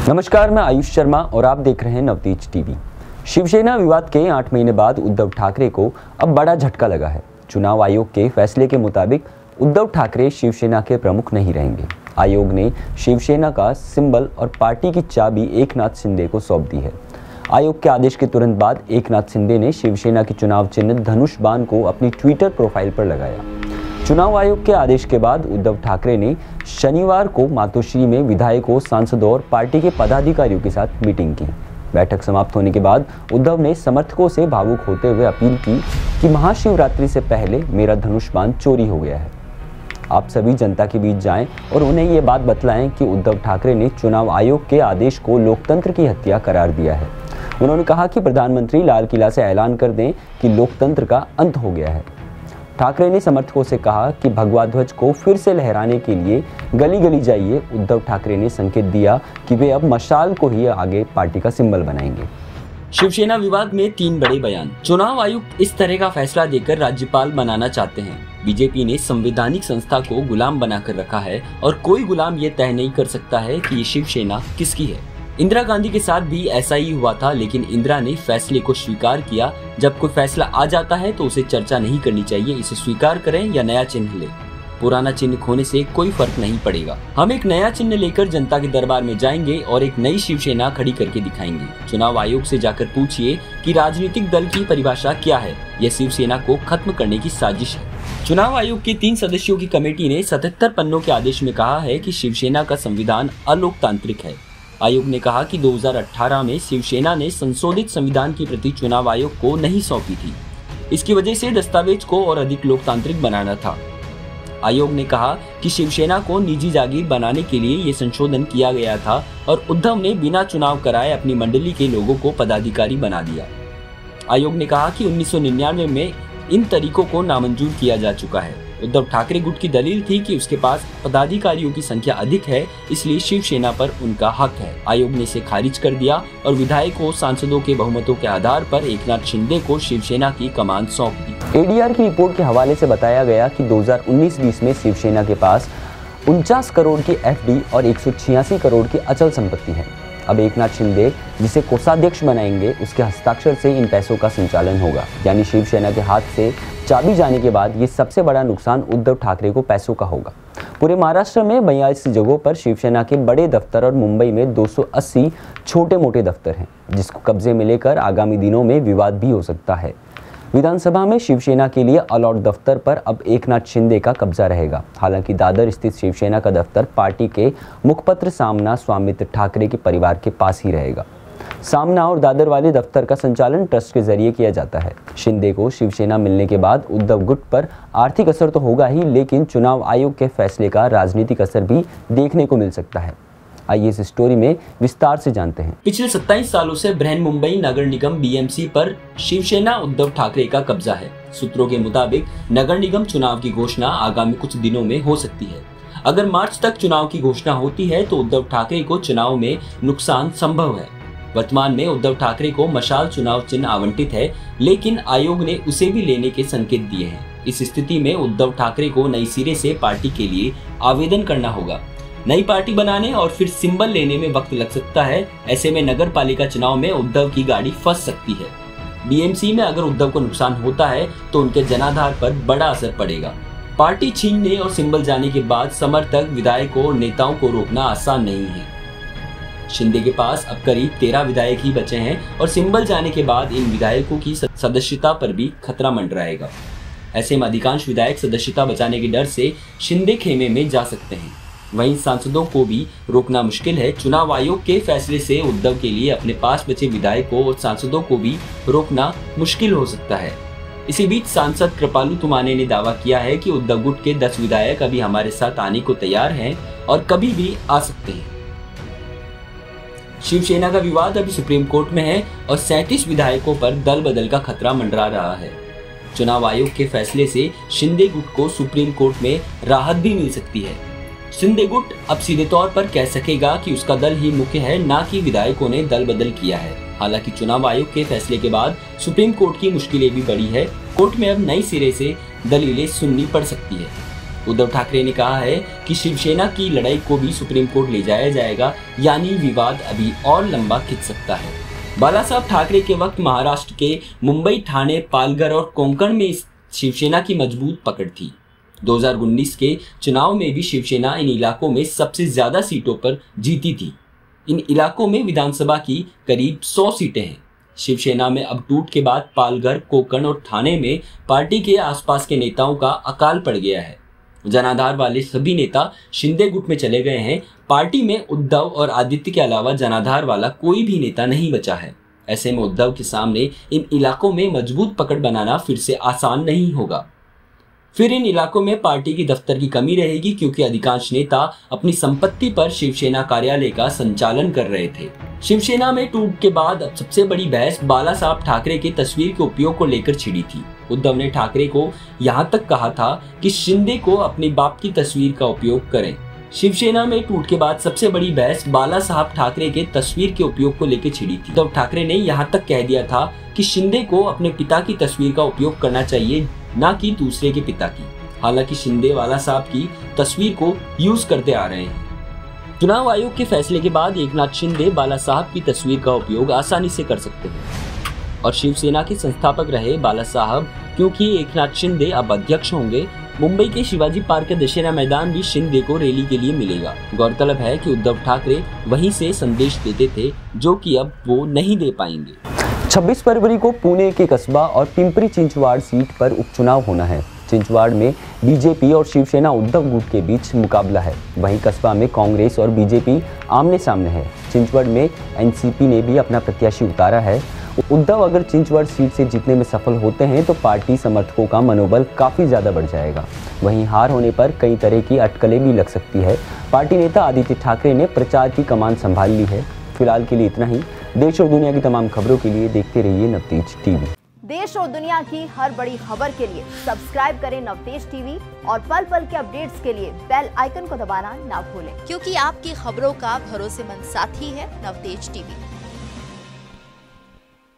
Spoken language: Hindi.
नमस्कार, मैं आयुष शर्मा और आप देख रहे हैं नवतेज टीवी। शिवसेना विवाद के 8 महीने बाद उद्धव ठाकरे को अब बड़ा झटका लगा है। चुनाव आयोग के फैसले के मुताबिक उद्धव ठाकरे शिवसेना के प्रमुख नहीं रहेंगे। आयोग ने शिवसेना का सिंबल और पार्टी की चाबी एकनाथ शिंदे को सौंप दी है। आयोग के आदेश के तुरंत बाद एकनाथ शिंदे ने शिवसेना की चुनाव चिन्ह धनुष बाण को अपनी ट्विटर प्रोफाइल पर लगाया। चुनाव आयोग के आदेश के बाद उद्धव ठाकरे ने शनिवार को मातोश्री में विधायकों, सांसदों और पार्टी के पदाधिकारियों के साथ मीटिंग की। बैठक समाप्त होने के बाद उद्धव ने समर्थकों से भावुक होते हुए अपील की कि महाशिवरात्रि से पहले मेरा धनुष बाण चोरी हो गया है। आप सभी जनता के बीच जाएं और उन्हें ये बात बतलाएं कि उद्धव ठाकरे ने चुनाव आयोग के आदेश को लोकतंत्र की हत्या करार दिया है। उन्होंने कहा कि प्रधानमंत्री लाल किला से ऐलान कर दें कि लोकतंत्र का अंत हो गया है। ठाकरे ने समर्थकों से कहा कि भगवा ध्वज को फिर से लहराने के लिए गली गली जाइए। उद्धव ठाकरे ने संकेत दिया कि वे अब मशाल को ही आगे पार्टी का सिंबल बनाएंगे। शिवसेना विवाद में 3 बड़े बयान। चुनाव आयुक्त इस तरह का फैसला देकर राज्यपाल बनाना चाहते हैं। बीजेपी ने संवैधानिक संस्था को गुलाम बनाकर रखा है और कोई गुलाम ये तय नहीं कर सकता है कि ये शिवसेना किसकी है। इंदिरा गांधी के साथ भी ऐसा ही हुआ था, लेकिन इंदिरा ने फैसले को स्वीकार किया। जब कोई फैसला आ जाता है तो उसे चर्चा नहीं करनी चाहिए, इसे स्वीकार करें या नया चिन्ह लें। पुराना चिन्ह खोने से कोई फर्क नहीं पड़ेगा। हम एक नया चिन्ह लेकर जनता के दरबार में जाएंगे और एक नई शिवसेना खड़ी करके दिखाएंगे। चुनाव आयोग से जाकर पूछिए कि राजनीतिक दल की परिभाषा क्या है। यह शिवसेना को खत्म करने की साजिश है। चुनाव आयोग के 3 सदस्यों की कमेटी ने 77 पन्नों के आदेश में कहा है कि शिवसेना का संविधान अलोकतांत्रिक है। आयोग ने कहा कि 2018 में शिवसेना ने संशोधित संविधान की प्रति चुनाव आयोग को नहीं सौंपी थी। इसकी वजह से दस्तावेज को और अधिक लोकतांत्रिक बनाना था। आयोग ने कहा कि शिवसेना को निजी जागीर बनाने के लिए ये संशोधन किया गया था और उद्धव ने बिना चुनाव कराए अपनी मंडली के लोगों को पदाधिकारी बना दिया। आयोग ने कहा कि 1999 में इन तरीकों को नामंजूर किया जा चुका है। उद्धव ठाकरे गुट की दलील थी कि उसके पास पदाधिकारियों की संख्या अधिक है, इसलिए शिवसेना पर उनका हक है। आयोग ने इसे खारिज कर दिया और विधायकों, सांसदों के बहुमतों के आधार पर एकनाथ शिंदे को शिवसेना की कमान सौंप दी। एडीआर की रिपोर्ट के हवाले से बताया गया कि 2019-20 में शिवसेना के पास 49 करोड़ की एफडी और 186 करोड़ की अचल संपत्ति है। अब एकनाथ शिंदे जिसे कोषाध्यक्ष बनाएंगे, उसके हस्ताक्षर से इन पैसों का संचालन होगा। यानी शिवसेना के हाथ से चाबी जाने के बाद ये सबसे बड़ा नुकसान उद्धव ठाकरे को पैसों का होगा। पूरे महाराष्ट्र में 42 जगहों पर शिवसेना के बड़े दफ्तर और मुंबई में 280 छोटे मोटे दफ्तर हैं, जिसको कब्जे में लेकर आगामी दिनों में विवाद भी हो सकता है। विधानसभा में शिवसेना के लिए अलॉट दफ्तर पर अब एकनाथ शिंदे का कब्जा रहेगा। हालांकि दादर स्थित शिवसेना का दफ्तर पार्टी के मुखपत्र सामना स्वामित्व ठाकरे के परिवार के पास ही रहेगा। सामना और दादर वाले दफ्तर का संचालन ट्रस्ट के जरिए किया जाता है। शिंदे को शिवसेना मिलने के बाद उद्धव गुट पर आर्थिक असर तो होगा ही, लेकिन चुनाव आयोग के फैसले का राजनीतिक असर भी देखने को मिल सकता है। आइए इस स्टोरी में विस्तार से जानते हैं। पिछले 27 सालों से बृहन-मुंबई नगर निगम बीएमसी पर शिवसेना उद्धव ठाकरे का कब्जा है। सूत्रों के मुताबिक नगर निगम चुनाव की घोषणा आगामी कुछ दिनों में हो सकती है। अगर मार्च तक चुनाव की घोषणा होती है तो उद्धव ठाकरे को चुनाव में नुकसान संभव है। वर्तमान में उद्धव ठाकरे को मशाल चुनाव चिन्ह आवंटित है, लेकिन आयोग ने उसे भी लेने के संकेत दिए हैं। इस स्थिति में उद्धव ठाकरे को नई सिरे से पार्टी के लिए आवेदन करना होगा। नई पार्टी बनाने और फिर सिंबल लेने में वक्त लग सकता है। ऐसे में नगर पालिका चुनाव में उद्धव की गाड़ी फंस सकती है। बीएमसी में अगर उद्धव को नुकसान होता है तो उनके जनाधार पर बड़ा असर पड़ेगा। पार्टी छीनने और सिंबल जाने के बाद समर्थक, विधायकों और नेताओं को रोकना आसान नहीं है। शिंदे के पास अब करीब 13 विधायक ही बचे हैं और सिंबल जाने के बाद इन विधायकों की सदस्यता पर भी खतरा मंडराएगा। ऐसे में अधिकांश विधायक सदस्यता बचाने के डर से शिंदे खेमे में जा सकते हैं। वहीं सांसदों को भी रोकना मुश्किल है। चुनाव आयोग के फैसले से उद्धव के लिए अपने पास बचे विधायकों और सांसदों को भी रोकना मुश्किल हो सकता है। इसी बीच सांसद कृपालू तुमाने ने दावा किया है कि उद्धव गुट के 10 विधायक अभी हमारे साथ आने को तैयार हैं और कभी भी आ सकते हैं। शिवसेना का विवाद अभी सुप्रीम कोर्ट में है और 37 विधायकों पर दल बदल का खतरा मंडरा रहा है। चुनाव आयोग के फैसले से शिंदे गुट को सुप्रीम कोर्ट में राहत भी मिल सकती है। शिंदे गुट अब सीधे तौर पर कह सकेगा कि उसका दल ही मुख्य है, ना कि विधायकों ने दल बदल किया है। हालांकि चुनाव आयोग के फैसले के बाद सुप्रीम कोर्ट की मुश्किलें भी बढ़ी है। कोर्ट में अब नई सिरे से दलीलें सुननी पड़ सकती है। उद्धव ठाकरे ने कहा है कि शिवसेना की लड़ाई को भी सुप्रीम कोर्ट ले जाया जाएगा, यानी विवाद अभी और लंबा खिंच सकता है। बाला साहब ठाकरे के वक्त महाराष्ट्र के मुंबई, ठाणे, पालघर और कोंकण में शिवसेना की मजबूत पकड़ थी। 2019 के चुनाव में भी शिवसेना इन इलाकों में सबसे ज्यादा सीटों पर जीती थी। इन इलाकों में विधानसभा की करीब 100 सीटें हैं। शिवसेना में अब टूट के बाद पालघर, कोंकण और ठाणे में पार्टी के आसपास के नेताओं का अकाल पड़ गया है। जनाधार वाले सभी नेता शिंदे गुट में चले गए हैं। पार्टी में उद्धव और आदित्य के अलावा जनाधार वाला कोई भी नेता नहीं बचा है। ऐसे में उद्धव के सामने इन इलाकों में मजबूत पकड़ बनाना फिर से आसान नहीं होगा। फिर इन इलाकों में पार्टी की दफ्तर की कमी रहेगी, क्योंकि अधिकांश नेता अपनी संपत्ति पर शिवसेना कार्यालय का संचालन कर रहे थे। शिवसेना में टूट के बाद अब सबसे बड़ी बहस बाला साहब ठाकरे की तस्वीर के उपयोग को लेकर छिड़ी थी। उद्धव ने ठाकरे को यहाँ तक कहा था कि शिंदे को अपने बाप की तस्वीर का उपयोग करें। शिवसेना में टूट के बाद सबसे बड़ी बहस बाला साहब ठाकरे के तस्वीर के उपयोग को लेकर छिड़ी थी। उद्धव ठाकरे ने यहाँ तक कह दिया था कि शिंदे को अपने पिता की तस्वीर का उपयोग करना चाहिए, न कि दूसरे के पिता की। हालांकि शिंदे बाला साहब की तस्वीर को यूज करते आ रहे हैं। चुनाव आयोग के फैसले के बाद एकनाथ शिंदे बाला साहब की तस्वीर का उपयोग आसानी से कर सकते हैं और शिवसेना के संस्थापक रहे बाला साहब, क्योंकि एकनाथ शिंदे अब अध्यक्ष होंगे। मुंबई के शिवाजी पार्क के दशहरा मैदान भी शिंदे को रैली के लिए मिलेगा। गौरतलब है कि उद्धव ठाकरे वहीं से संदेश देते थे, जो कि अब वो नहीं दे पाएंगे। 26 फरवरी को पुणे के कस्बा और पिंपरी चिंचवाड़ सीट पर उपचुनाव होना है। चिंचवाड़ में बीजेपी और शिवसेना उद्धव गुट के बीच मुकाबला है। वहीं कस्बा में कांग्रेस और बीजेपी आमने सामने है। चिंचवड़ में एनसीपी ने भी अपना प्रत्याशी उतारा है। उद्धव अगर चिंचवड़ सीट से जीतने में सफल होते हैं तो पार्टी समर्थकों का मनोबल काफी ज्यादा बढ़ जाएगा। वहीं हार होने पर कई तरह की अटकलें भी लग सकती है। पार्टी नेता आदित्य ठाकरे ने प्रचार की कमान संभाल ली है। फिलहाल के लिए इतना ही। देश और दुनिया की तमाम खबरों के लिए देखते रहिए नवतेज टीवी। देश और दुनिया की हर बड़ी खबर के लिए सब्सक्राइब करें नवतेज टीवी और पल पल के अपडेट्स के लिए बेल आइकन को दबाना ना भूलें, क्योंकि आपकी खबरों का भरोसेमंद साथी है नवतेज टीवी।